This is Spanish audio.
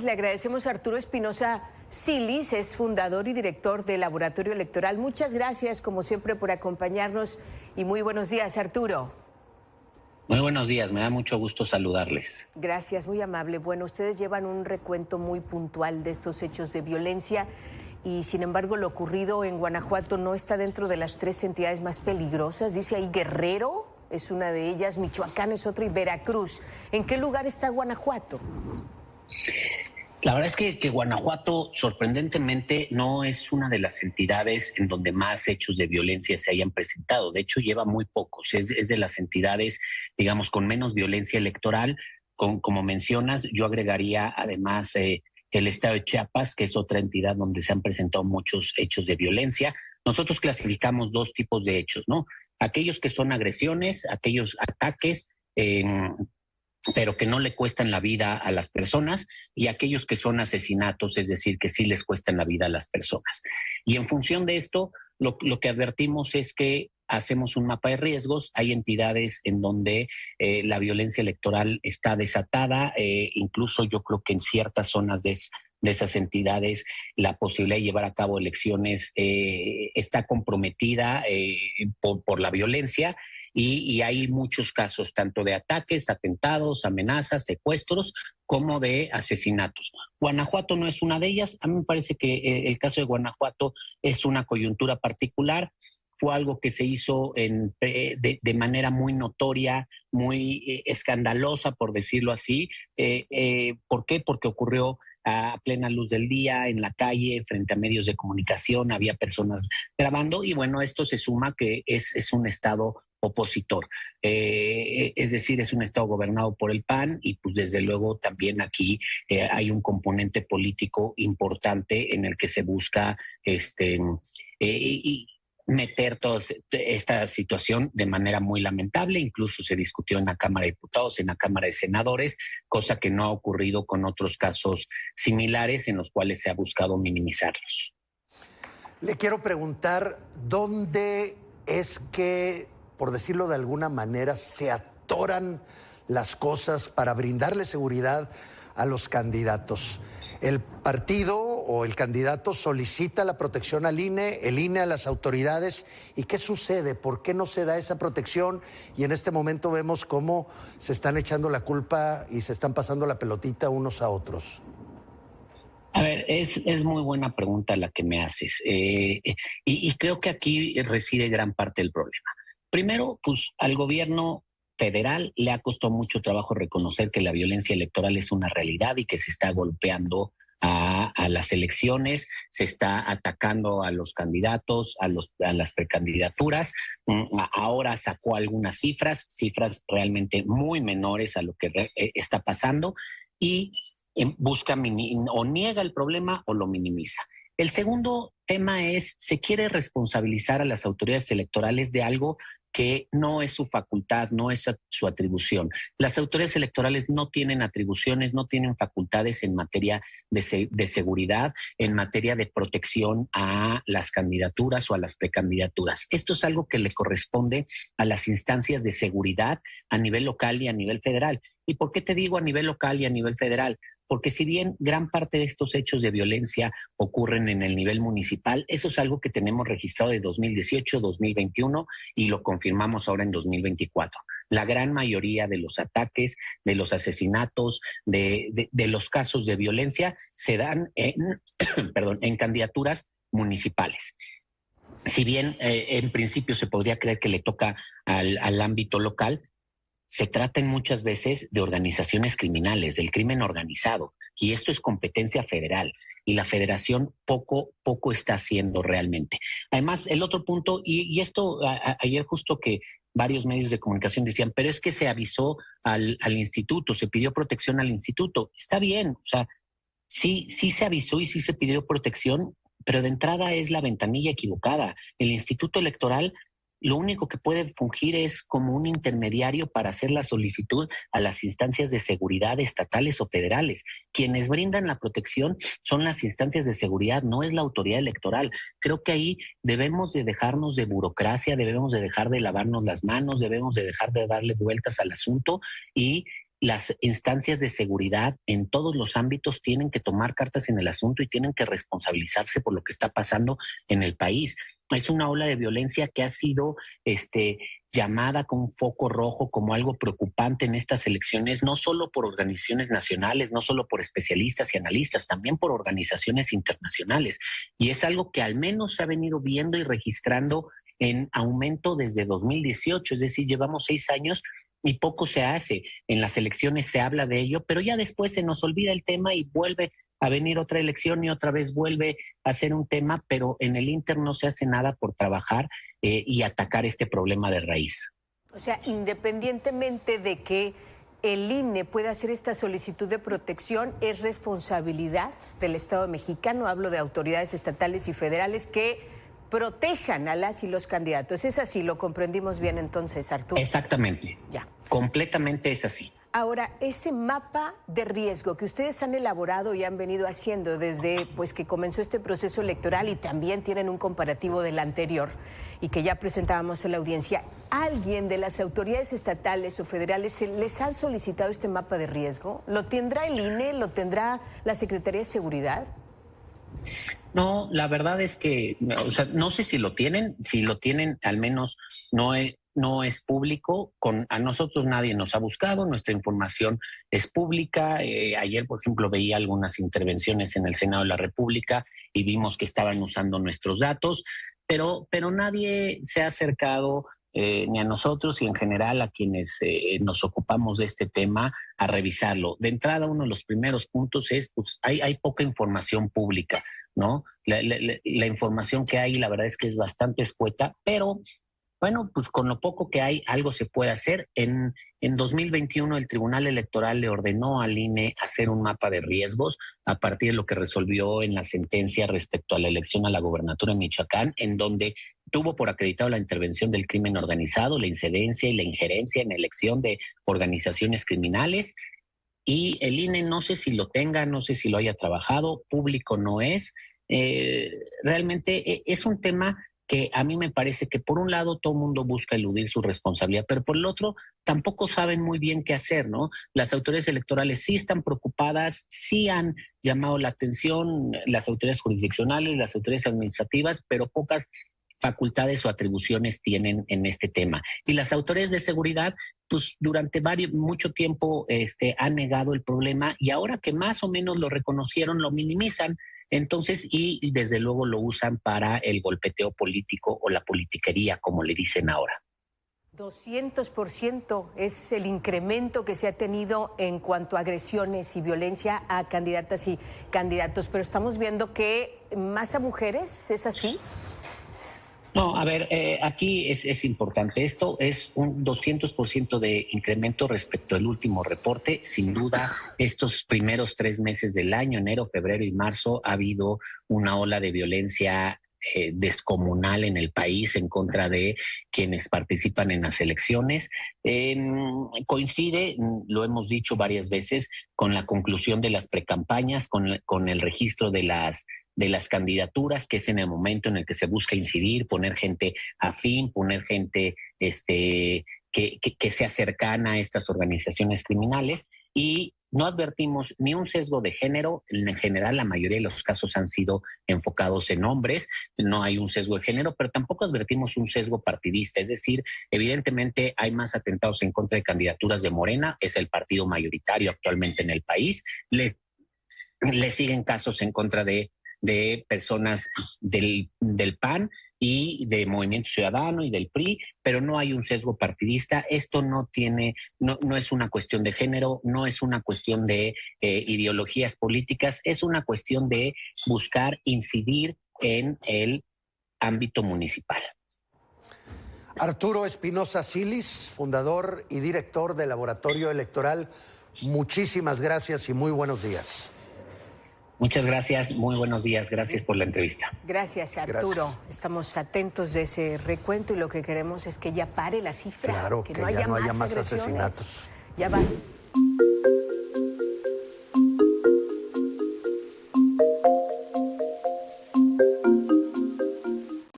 Le agradecemos a Arturo Espinosa Silis, es fundador y director del Laboratorio Electoral. Muchas gracias, como siempre, por acompañarnos y muy buenos días, Arturo. Muy buenos días, me da mucho gusto saludarles. Gracias, muy amable. Bueno, ustedes llevan un recuento muy puntual de estos hechos de violencia y, sin embargo, lo ocurrido en Guanajuato no está dentro de las 3 entidades más peligrosas. Dice ahí Guerrero es una de ellas, Michoacán es otra y Veracruz. ¿En qué lugar está Guanajuato? La verdad es que Guanajuato, sorprendentemente, no es una de las entidades en donde más hechos de violencia se hayan presentado. De hecho, lleva muy pocos. Es de las entidades, digamos, con menos violencia electoral. Como mencionas, yo agregaría además el estado de Chiapas, que es otra entidad donde se han presentado muchos hechos de violencia. Nosotros clasificamos 2 tipos de hechos, ¿no? Aquellos que son agresiones, aquellos ataques, pero que no le cuestan la vida a las personas, y aquellos que son asesinatos, es decir, que sí les cuestan la vida a las personas. Y en función de esto, lo que advertimos es que hacemos un mapa de riesgos. Hay entidades en donde la violencia electoral está desatada, incluso yo creo que en ciertas zonas de esas entidades la posibilidad de llevar a cabo elecciones está comprometida por la violencia. Y hay muchos casos, tanto de ataques, atentados, amenazas, secuestros, como de asesinatos. Guanajuato no es una de ellas. A mí me parece que el caso de Guanajuato es una coyuntura particular. Fue algo que se hizo de manera muy notoria, muy escandalosa, por decirlo así. ¿Por qué? Porque ocurrió a plena luz del día, en la calle, frente a medios de comunicación, había personas grabando, y bueno, esto se suma que es un estado opositor, es decir, es un estado gobernado por el PAN, y pues desde luego también aquí hay un componente político importante en el que se busca y meter toda esta situación de manera muy lamentable. Incluso se discutió en la Cámara de Diputados, en la Cámara de Senadores, cosa que no ha ocurrido con otros casos similares en los cuales se ha buscado minimizarlos. Le quiero preguntar, ¿dónde es que, por decirlo de alguna manera, se atoran las cosas para brindarle seguridad a los candidatos? El partido o el candidato solicita la protección al INE, el INE a las autoridades. ¿Y qué sucede? ¿Por qué no se da esa protección? Y en este momento vemos cómo se están echando la culpa y se están pasando la pelotita unos a otros. A ver, es muy buena pregunta la que me haces. Y creo que aquí reside gran parte del problema. Primero, pues al gobierno federal le ha costado mucho trabajo reconocer que la violencia electoral es una realidad y que se está golpeando a las elecciones, se está atacando a los candidatos, a las precandidaturas. Ahora sacó algunas cifras realmente muy menores a lo que está pasando, y busca o niega el problema o lo minimiza. El segundo tema es, se quiere responsabilizar a las autoridades electorales de algo que no es su facultad, no es su atribución. Las autoridades electorales no tienen atribuciones, no tienen facultades en materia de seguridad, en materia de protección a las candidaturas o a las precandidaturas. Esto es algo que le corresponde a las instancias de seguridad a nivel local y a nivel federal. ¿Y por qué te digo a nivel local y a nivel federal? Porque si bien gran parte de estos hechos de violencia ocurren en el nivel municipal, eso es algo que tenemos registrado de 2018, 2021 y lo confirmamos ahora en 2024. La gran mayoría de los ataques, de los asesinatos, de los casos de violencia se dan en candidaturas municipales. Si bien en principio se podría creer que le toca al ámbito local, se tratan muchas veces de organizaciones criminales, del crimen organizado, y esto es competencia federal, y la federación poco está haciendo realmente. Además, el otro punto, y esto ayer justo que varios medios de comunicación decían, pero es que se avisó al instituto, se pidió protección al instituto. Está bien, o sea, sí se avisó y sí se pidió protección, pero de entrada es la ventanilla equivocada. El Instituto Electoral lo único que puede fungir es como un intermediario para hacer la solicitud a las instancias de seguridad estatales o federales. Quienes brindan la protección son las instancias de seguridad, no es la autoridad electoral. Creo que ahí debemos de dejarnos de burocracia, debemos de dejar de lavarnos las manos, debemos de dejar de darle vueltas al asunto y las instancias de seguridad en todos los ámbitos tienen que tomar cartas en el asunto y tienen que responsabilizarse por lo que está pasando en el país. Es una ola de violencia que ha sido llamada con un foco rojo como algo preocupante en estas elecciones, no solo por organizaciones nacionales, no solo por especialistas y analistas, también por organizaciones internacionales. Y es algo que al menos se ha venido viendo y registrando en aumento desde 2018, es decir, llevamos 6 años y poco se hace. En las elecciones se habla de ello, pero ya después se nos olvida el tema y vuelve a venir otra elección y otra vez vuelve a ser un tema, pero en el Inter no se hace nada por trabajar y atacar este problema de raíz. O sea, independientemente de que el INE pueda hacer esta solicitud de protección, es responsabilidad del Estado mexicano, hablo de autoridades estatales y federales, que protejan a las y los candidatos. ¿Es así? ¿Lo comprendimos bien entonces, Arturo? Exactamente. Ya. Completamente es así. Ahora, ese mapa de riesgo que ustedes han elaborado y han venido haciendo desde pues que comenzó este proceso electoral, y también tienen un comparativo del anterior y que ya presentábamos a la audiencia, ¿alguien de las autoridades estatales o federales les ha solicitado este mapa de riesgo? ¿Lo tendrá el INE? ¿Lo tendrá la Secretaría de Seguridad? No, la verdad es que, o sea, no sé si lo tienen, al menos no es público. A nosotros nadie nos ha buscado, nuestra información es pública. Ayer, por ejemplo, veía algunas intervenciones en el Senado de la República y vimos que estaban usando nuestros datos, pero nadie se ha acercado ni a nosotros y en general a quienes nos ocupamos de este tema a revisarlo. De entrada, uno de los primeros puntos es, pues, hay poca información pública, ¿no? La información que hay, la verdad es que es bastante escueta, pero bueno, pues con lo poco que hay, algo se puede hacer. En 2021 el Tribunal Electoral le ordenó al INE hacer un mapa de riesgos a partir de lo que resolvió en la sentencia respecto a la elección a la gobernatura de Michoacán, en donde tuvo por acreditado la intervención del crimen organizado, la incidencia y la injerencia en la elección de organizaciones criminales. Y el INE no sé si lo tenga, no sé si lo haya trabajado, público no es. Realmente es un tema que a mí me parece que por un lado todo el mundo busca eludir su responsabilidad, pero por el otro tampoco saben muy bien qué hacer, ¿no? Las autoridades electorales sí están preocupadas, sí han llamado la atención, las autoridades jurisdiccionales, las autoridades administrativas, pero pocas facultades o atribuciones tienen en este tema. Y las autoridades de seguridad, pues durante mucho tiempo han negado el problema, y ahora que más o menos lo reconocieron, lo minimizan. Entonces, y desde luego lo usan para el golpeteo político o la politiquería, como le dicen ahora. 200% es el incremento que se ha tenido en cuanto a agresiones y violencia a candidatas y candidatos, pero estamos viendo que más a mujeres, ¿es así? No, a ver, aquí es importante. Esto es un 200% de incremento respecto al último reporte. Sin duda, estos primeros 3 meses del año, enero, febrero y marzo, ha habido una ola de violencia descomunal en el país en contra de quienes participan en las elecciones. Coincide, lo hemos dicho varias veces, con la conclusión de las precampañas, con el registro de las candidaturas, que es en el momento en el que se busca incidir, poner gente afín, poner gente que sea cercana a estas organizaciones criminales, y no advertimos ni un sesgo de género. En general, la mayoría de los casos han sido enfocados en hombres, no hay un sesgo de género, pero tampoco advertimos un sesgo partidista, es decir, evidentemente hay más atentados en contra de candidaturas de Morena, es el partido mayoritario actualmente en el país, le siguen casos en contra de personas del PAN y de Movimiento Ciudadano y del PRI, pero no hay un sesgo partidista. Esto no es una cuestión de género, no es una cuestión de ideologías políticas, es una cuestión de buscar incidir en el ámbito municipal. Arturo Espinosa Silis, fundador y director del Laboratorio Electoral, muchísimas gracias y muy buenos días. Muchas gracias, muy buenos días, gracias por la entrevista. Gracias, Arturo. Gracias. Estamos atentos de ese recuento y lo que queremos es que ya pare la cifra, claro, que no haya más asesinatos. Ya va.